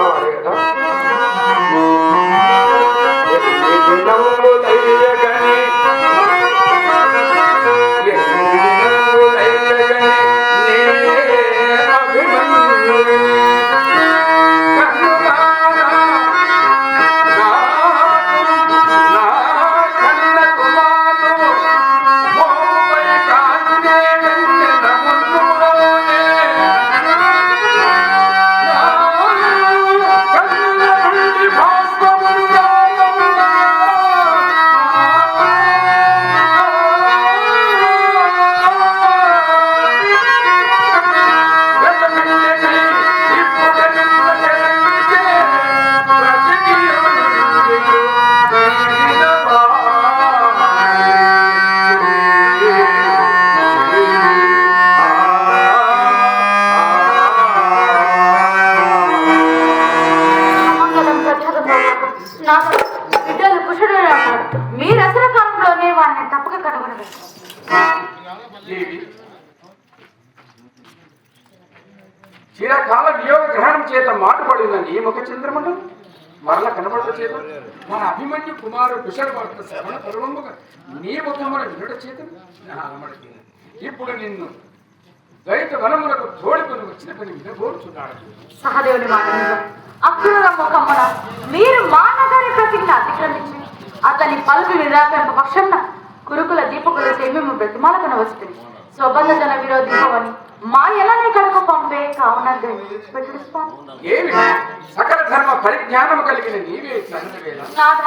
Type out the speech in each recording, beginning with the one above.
చిన్నవాడే కదా. మీరు అసలు కాలంలోనే వాడిని తప్పక కనుగొనవచ్చు. చిరకాల వియోగ గ్రహణం చేత మాటుపడిందండి ఈ ముఖ చంద్రమండలం మరల కనబడత చేత మన అభిమన్యు కుమారుడు కుశలభర్త శ్రవణ పర్వముగా నీ ముఖమున వినుట చేత అలమడుతుంది. ఇప్పుడు నిన్ను దైత వనములకు తోడుకొని వచ్చిన పని వినబోచున్నాడు. సహదేవుని మాట అక్రూర ముఖమున మీరు మానగారి ప్రతిజ్ఞ అతిక్రమించి అతని పలుకు నిరాపింప పక్షంన కురుకుల దీపకుల సేమ్యము బ్రతిమాలకన వస్తుంది. స్వబంధ జన విరోధి భవని మా ఎలానే కడుకు పంపే కావున ఏమి సకల ధర్మ పరిజ్ఞానము కలిగిన నీవే నాథ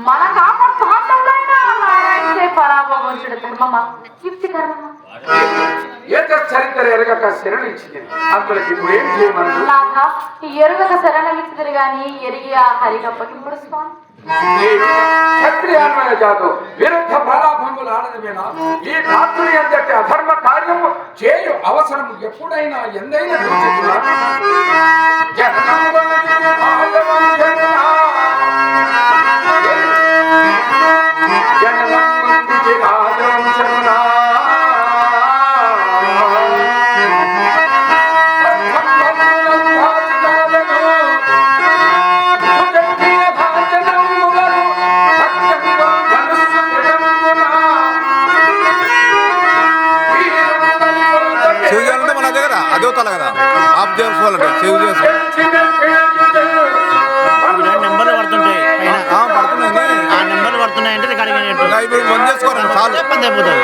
మన కామ పరాభవించడు ధర్మమా యుక్తి కర్మమా చరిత్ర ఎరగక శరణించింది అంతలకి ఇప్పుడు ఏం చేయమన్నా నాథ ఎరుగక శరణించదు గాని ఎరిగి ఆ హరిగప్పకింపుడు స్వామి క్షత్రియాన్వయ జాతం విరుద్ధ ప్రలాభములు ఆడదమేనా ఈ రాత్రి అంతటి అధర్మ కార్యము చేయు అవసరం ఎప్పుడైనా ఎందైనా అదే తల కదా ఆఫ్ చేసుకోవాలంటే సేవ్ చేసుకోవాలి. నెంబర్లు పడుతుంటాయి పడుతున్నాయి ఆ నెంబర్లు పడుతున్నాయంటే ఇప్పుడు బంద్ చేసుకోవాలండి చాలు అయిపోతుంది.